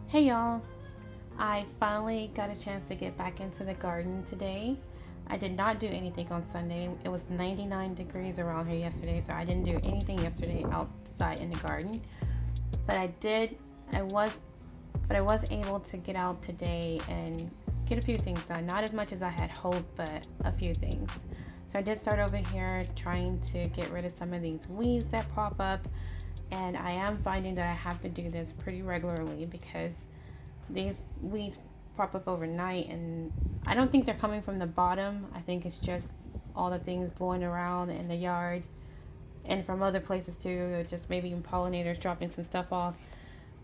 Hey y'all, I finally got a chance to get back into the garden today. I did not do anything on Sunday. It was 99 degrees around here yesterday, so I didn't do anything yesterday outside in the garden. But I did, I was, but I was able to get out today and get a few things done. Not as much as I had hoped, but a few things. So I did start over here trying to get rid of some of these weeds that pop up, and I am finding that I have to do this pretty regularly because these weeds pop up overnight, and I don't think they're coming from the bottom. I think it's just all the things blowing around in the yard and from other places too, or just maybe even pollinators dropping some stuff off.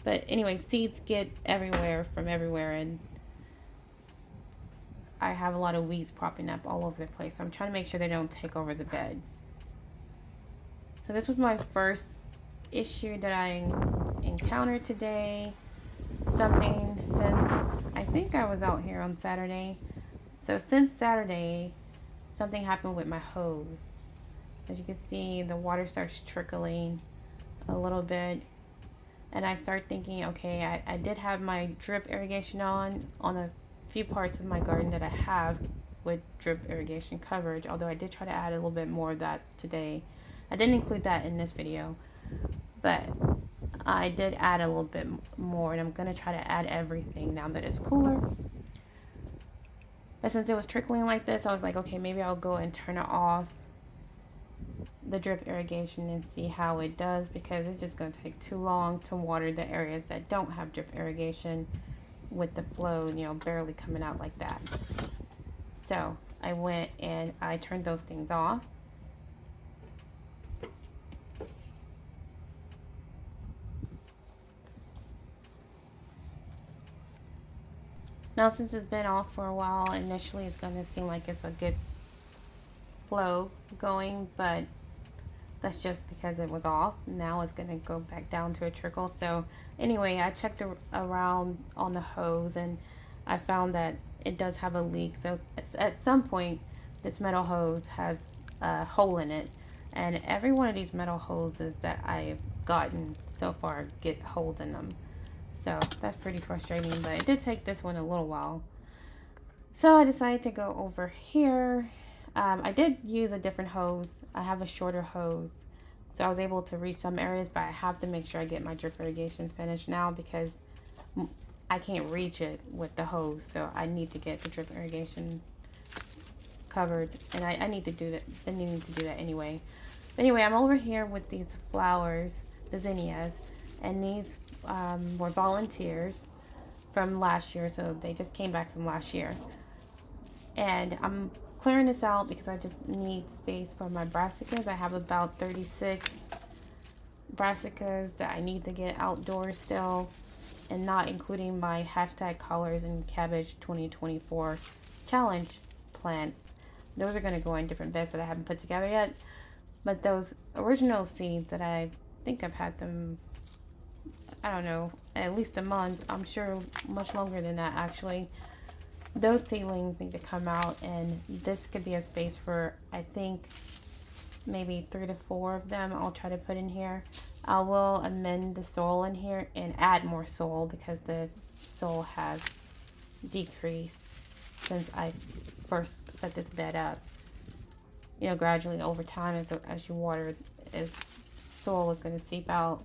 But anyway, seeds get everywhere from everywhere, and I have a lot of weeds popping up all over the place. So I'm trying to make sure they don't take over the beds. So this was my first issue that I encountered today. Something since I think I was out here on Saturday. So since Saturday, something happened with my hose. As you can see, the water starts trickling a little bit. And I start thinking, okay, I did have my drip irrigation on a few parts of my garden that I have with drip irrigation coverage. Although I did try to add a little bit more of that today. I didn't include that in this video. But I did add a little bit more, and I'm going to try to add everything now that it's cooler. But since it was trickling like this, I was like, okay, maybe I'll go and turn it off, the drip irrigation, and see how it does, because it's just going to take too long to water the areas that don't have drip irrigation with the flow, barely coming out like that. So I went and I turned those things off. Now, since it's been off for a while, initially it's going to seem like it's a good flow going, but that's just because it was off. Now it's going to go back down to a trickle. So anyway, I checked around on the hose, and I found that it does have a leak. So at some point, this metal hose has a hole in it, and every one of these metal hoses that I've gotten so far get holes in them. So that's pretty frustrating, but it did take this one a little while. So I decided to go over here. I did use a different hose. I have a shorter hose, so I was able to reach some areas, but I have to make sure I get my drip irrigation finished now because I can't reach it with the hose. So I need to get the drip irrigation covered, and I need to do that. I need to do that anyway. But anyway, I'm over here with these flowers, the zinnias, and these were volunteers from last year, so they just came back from last year. And I'm clearing this out because I just need space for my brassicas. I have about 36 brassicas that I need to get outdoors still, and not including my hashtag collards and cabbage 2024 challenge plants. Those are going to go in different beds that I haven't put together yet. But those original seeds that I think I've had them, I don't know, at least a month. I'm sure much longer than that actually. Those seedlings need to come out, and this could be a space for, I think, maybe 3 to 4 of them I'll try to put in here. I will amend the soil in here and add more soil because the soil has decreased since I first set this bed up. Gradually over time, as you water, as soil is going to seep out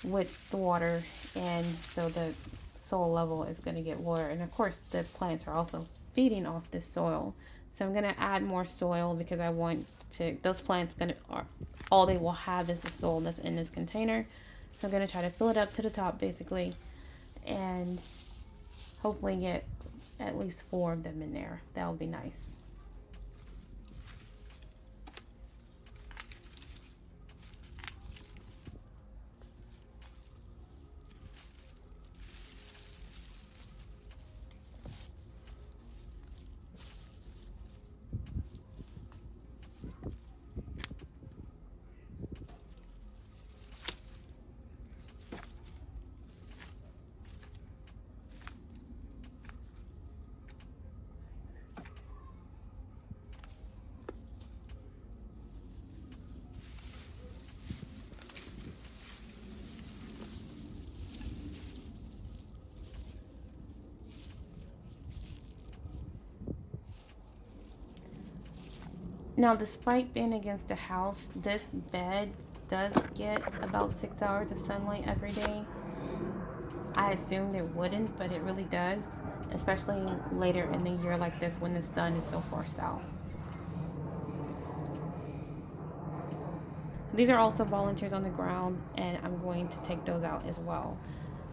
with the water, and so the soil level is going to get lower, and of course the plants are also feeding off this soil. So I'm going to add more soil because I want to, those plants are all they will have is the soil that's in this container. So I'm going to try to fill it up to the top basically, and hopefully get at least 4 of them in there. That would be nice. Now, despite being against the house, this bed does get about 6 hours of sunlight every day. I assumed it wouldn't, but it really does, especially later in the year like this when the sun is so far south. These are also volunteers on the ground, and I'm going to take those out as well.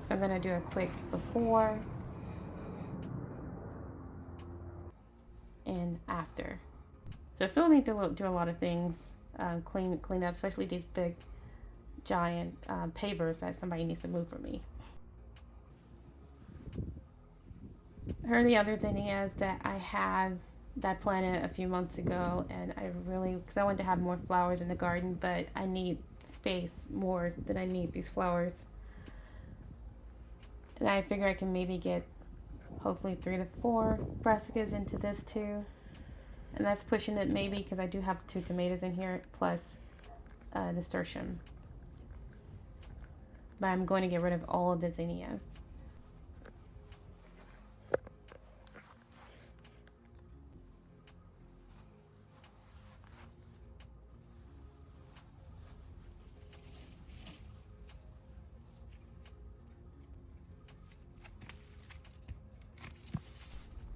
So I'm going to do a quick before and after. So I still need to do a lot of things, clean up, especially these big, giant pavers that somebody needs to move for me. Here are the other zinnias that I have that planted a few months ago, and I really, because I wanted to have more flowers in the garden, but I need space more than I need these flowers. And I figure I can maybe get hopefully 3 to 4 brassicas into this too. And that's pushing it maybe because I do have 2 tomatoes in here plus nasturtium. But I'm going to get rid of all of the zinnias.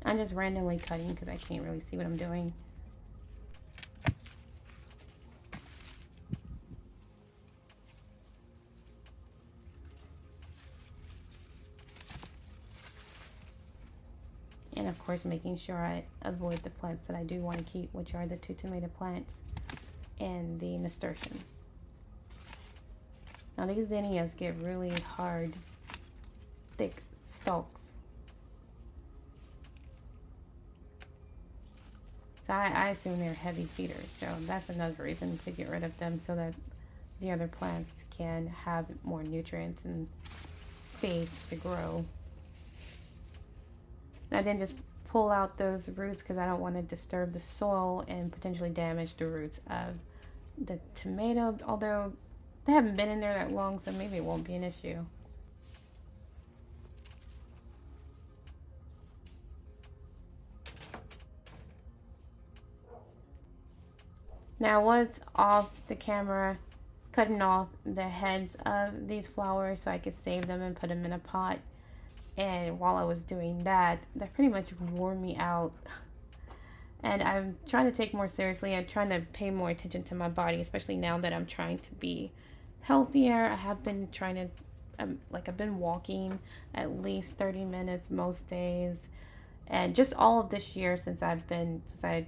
I'm just randomly cutting because I can't really see what I'm doing. And of course making sure I avoid the plants that I do want to keep, which are the 2 tomato plants and the nasturtiums. Now these zinnias get really hard, thick stalks. So I assume they're heavy feeders, so that's another reason to get rid of them so that the other plants can have more nutrients and space to grow. I didn't just pull out those roots because I don't want to disturb the soil and potentially damage the roots of the tomato, although they haven't been in there that long, so maybe it won't be an issue. Now I was off the camera cutting off the heads of these flowers so I could save them and put them in a pot. And while I was doing that, that pretty much wore me out. And I'm trying to take more seriously. I'm trying to pay more attention to my body, especially now that I'm trying to be healthier. I have been trying to, I've been walking at least 30 minutes most days. And just all of this year since I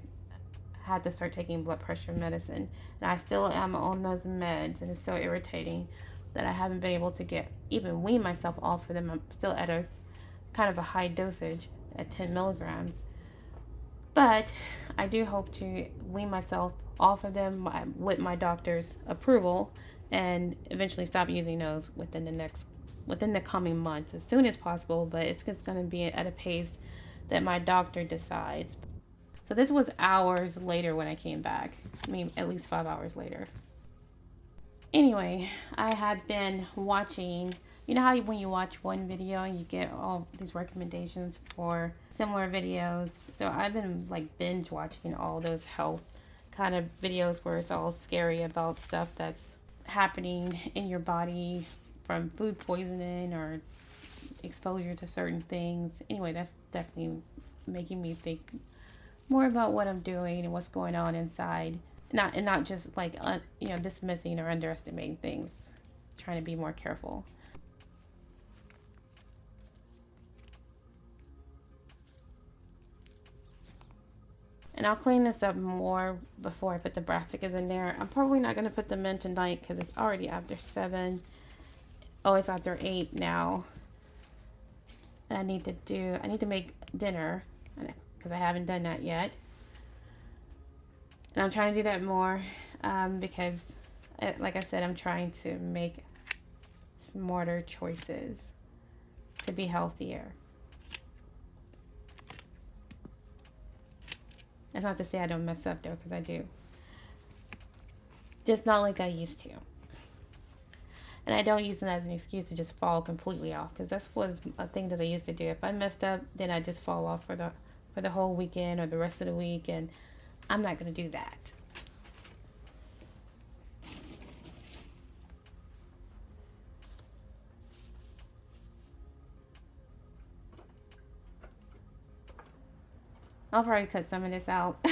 had to start taking blood pressure medicine. And I still am on those meds, and it's so irritating that I haven't been able to even wean myself off of them. I'm still at a kind of a high dosage at 10 milligrams. But I do hope to wean myself off of them with my doctor's approval and eventually stop using those within the coming months as soon as possible, but it's just going to be at a pace that my doctor decides. So this was hours later when I came back. I mean, at least 5 hours later. Anyway, I had been watching, you know how when you watch one video and you get all these recommendations for similar videos. So I've been like binge watching all those health kind of videos where it's all scary about stuff that's happening in your body from food poisoning or exposure to certain things. Anyway, that's definitely making me think more about what I'm doing and what's going on inside. Not just like dismissing or underestimating things. Trying to be more careful. And I'll clean this up more before I put the brassicas in there. I'm probably not going to put them in tonight because it's already after 7. Oh, it's after 8 now. And I need to make dinner because I haven't done that yet. And I'm trying to do that more because, like I said, I'm trying to make smarter choices to be healthier. That's not to say I don't mess up, though, because I do. Just not like I used to. And I don't use it as an excuse to just fall completely off, because that was a thing that I used to do. If I messed up, then I just fall off for the whole weekend or the rest of the week, and I'm not going to do that. I'll probably cut some of this out.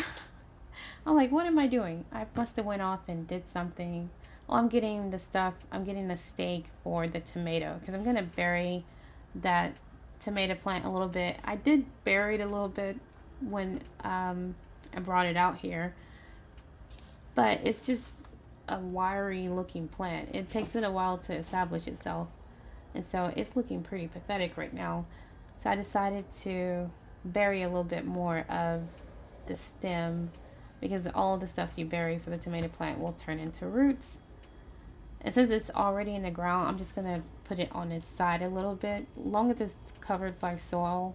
I'm like, what am I doing? I must have went off and did something. Well, I'm getting the stuff. I'm getting the stake for the tomato because I'm gonna bury that tomato plant a little bit. I did bury it a little bit when I brought it out here, but it's just a wiry looking plant. It takes it a while to establish itself, and so it's looking pretty pathetic right now. So I decided to bury a little bit more of the stem because all of the stuff you bury for the tomato plant will turn into roots. And since it's already in the ground, I'm just gonna put it on its side a little bit. As long as it's covered by soil,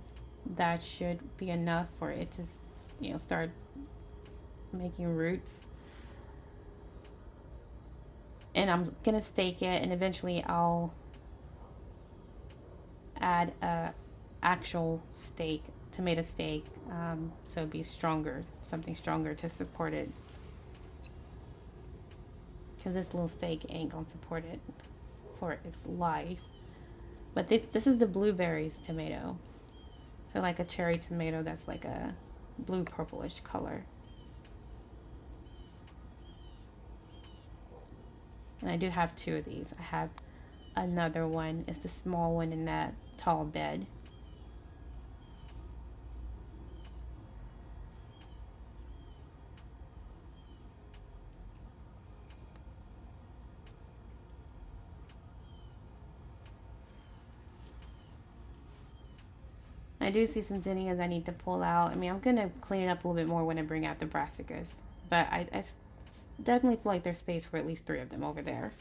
that should be enough for it to, start making roots. And I'm gonna stake it, and eventually I'll add a actual stake, tomato stake, so it'd be stronger, something stronger to support it. Because this little stake ain't gonna support it for its life. But this is the blueberries tomato. So like a cherry tomato that's like a blue purplish color. And I do have two of these. I have another one. It's the small one in that tall bed. I do see some zinnias I need to pull out. I mean, I'm going to clean it up a little bit more when I bring out the brassicas. But I definitely feel like there's space for at least 3 of them over there.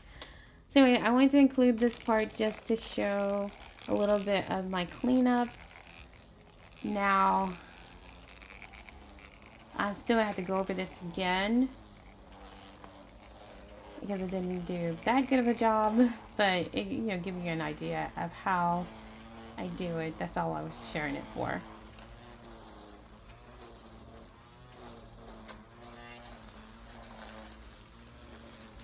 So anyway, I wanted to include this part just to show a little bit of my cleanup. Now, I'm still going to have to go over this again because I didn't do that good of a job. But, it, giving you an idea of how I do it. That's all I was sharing it for.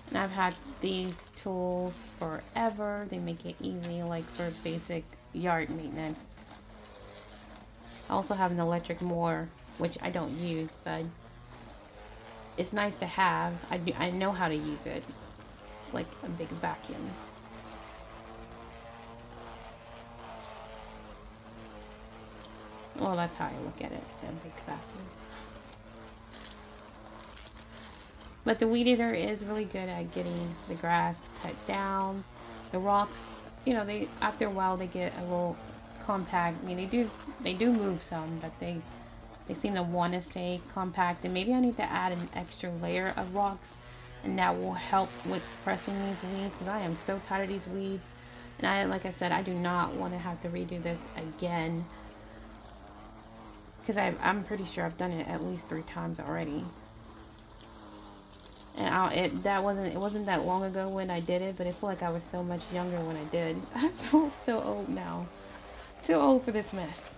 And I've had these tools forever. They make it easy, like for basic yard maintenance. I also have an electric mower, which I don't use, but it's nice to have. I know how to use it. It's like a big vacuum. Well, that's how I look at it, a big vacuum. But the weed eater is really good at getting the grass cut down. The rocks, they after a while they get a little compact. I mean, they do move some, but they seem to want to stay compact. And maybe I need to add an extra layer of rocks, and that will help with suppressing these weeds because I am so tired of these weeds. And like I said, I do not want to have to redo this again because I'm pretty sure I've done it at least 3 times already. And it wasn't that long ago when I did it, but I feel like I was so much younger when I did. I feel so old now. Too old for this mess.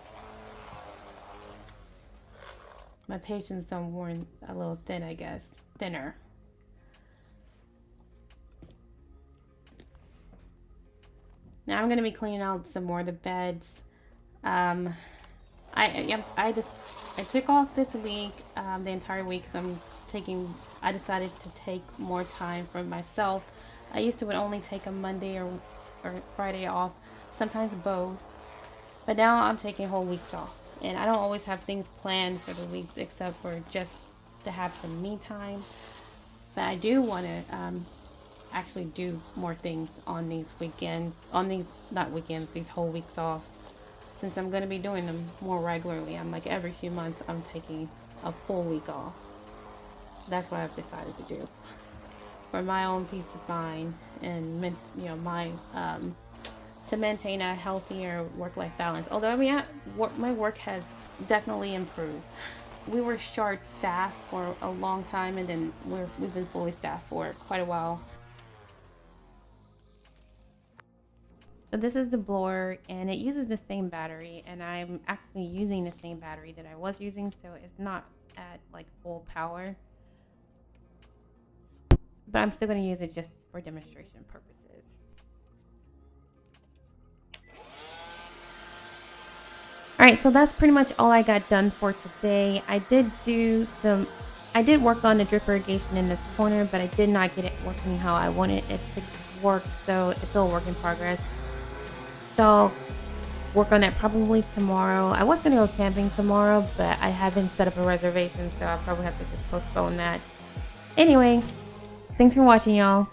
My patience done worn a little thin, I guess. Thinner. Now I'm gonna be cleaning out some more of the beds. I took off this week, the entire week, because I decided to take more time for myself. I used to would only take a Monday or Friday off, sometimes both. But now I'm taking whole weeks off. And I don't always have things planned for the weeks except for just to have some me time. But I do want to actually do more things on these weekends. Not weekends, these whole weeks off. Since I'm going to be doing them more regularly. I'm like every few months I'm taking a full week off. That's what I've decided to do for my own peace of mind and my to maintain a healthier work-life balance. Although I mean, my work has definitely improved. We were short-staffed for a long time, and then we've been fully staffed for quite a while. So this is the blower, and it uses the same battery, and I'm actually using the same battery that I was using, so it's not at like full power, but I'm still going to use it just for demonstration purposes. All right, so that's pretty much all I got done for today. I did work on the drip irrigation in this corner, but I did not get it working how I wanted it to work, so it's still a work in progress. So work on that probably tomorrow. I was gonna go camping tomorrow, but I haven't set up a reservation, so I'll probably have to just postpone that. Anyway, thanks for watching, y'all.